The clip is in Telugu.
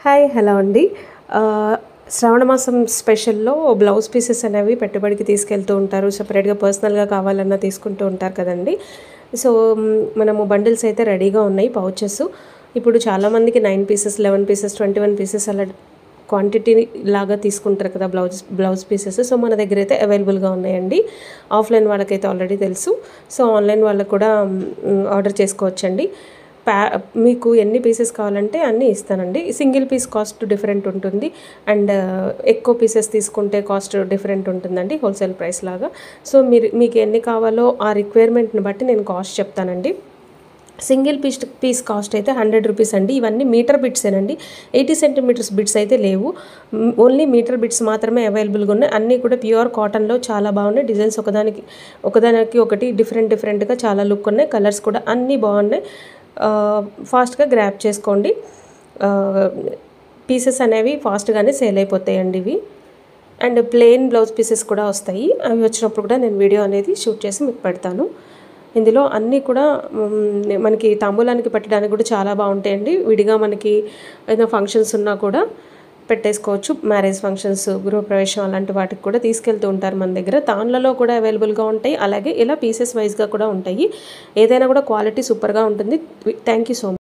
హాయ్ హలో అండి. శ్రావణ మాసం స్పెషల్‌లో బ్లౌజ్ పీసెస్ అనేవి పెట్టుబడికి తీసుకెళ్తూ ఉంటారు. సెపరేట్‌గా పర్సనల్‌గా కావాలన్నా తీసుకుంటూ ఉంటారు కదండీ. సో, మనము బండిల్స్ అయితే రెడీగా ఉన్నాయి పౌచెస్. ఇప్పుడు చాలామందికి 9 పీసెస్, 11 పీసెస్, 21 పీసెస్ అలా క్వాంటిటీ లాగా తీసుకుంటారు కదా బ్లౌజ్ పీసెస్. సో, మన దగ్గర అయితే అవైలబుల్‌గా ఉన్నాయండి. ఆఫ్‌లైన్ వాళ్ళకైతే ఆల్రెడీ తెలుసు. సో, ఆన్‌లైన్ వాళ్ళకి కూడా ఆర్డర్ చేసుకోవచ్చండి. మీకు ఎన్ని పీసెస్ కావాలంటే అన్నీ ఇస్తానండి. సింగిల్ పీస్ కాస్ట్ డిఫరెంట్ ఉంటుంది. అండ్ ఎక్కువ పీసెస్ తీసుకుంటే కాస్ట్ డిఫరెంట్ ఉంటుందండి హోల్సేల్ ప్రైస్ లాగా. సో, మీకు ఎన్ని కావాలో ఆ రిక్వైర్మెంట్‌ని బట్టి నేను కాస్ట్ చెప్తానండి. సింగిల్ పీస్ కాస్ట్ అయితే 100 రూపీస్ అండి. ఇవన్నీ మీటర్ బిట్సేనండి. 80 సెంటీమీటర్స్ బిట్స్ అయితే లేవు. ఓన్లీ మీటర్ బిట్స్ మాత్రమే అవైలబుల్‌గా ఉన్నాయి. అన్నీ కూడా ప్యూర్ కాటన్‌లో చాలా బాగున్నాయి. డిజైన్స్ ఒకదానికి ఒకటి డిఫరెంట్‌గా చాలా లుక్ ఉన్నాయి. కలర్స్ కూడా అన్నీ బాగున్నాయి. ఫాస్ట్‌గా గ్రాబ్ చేసుకోండి. పీసెస్ అనేవి ఫాస్ట్‌గానే సేల్ అయిపోతాయండి ఇవి. అండ్ ప్లెయిన్ బ్లౌజ్ పీసెస్ కూడా వస్తాయి. అవి వచ్చినప్పుడు కూడా నేను వీడియో అనేది షూట్ చేసి మీకు పెడతాను. ఇందులో అన్నీ కూడా మనకి తాంబూలానికి పెట్టడానికి కూడా చాలా బాగుంటాయండి. విడిగా మనకి ఏదైనా ఫంక్షన్స్ ఉన్నా కూడా పెట్టేసుకోవచ్చు. మ్యారేజ్ ఫంక్షన్స్, గృహప్రవేశం అలాంటి వాటికి కూడా తీసుకెళ్తూ ఉంటారు మన దగ్గర. దాన్లలో కూడా అవైలబుల్‌గా ఉంటాయి. అలాగే ఇలా పీసెస్ వైస్‌గా కూడా ఉంటాయి. ఏదైనా కూడా క్వాలిటీ సూపర్‌గా ఉంటుంది. Thank you so much.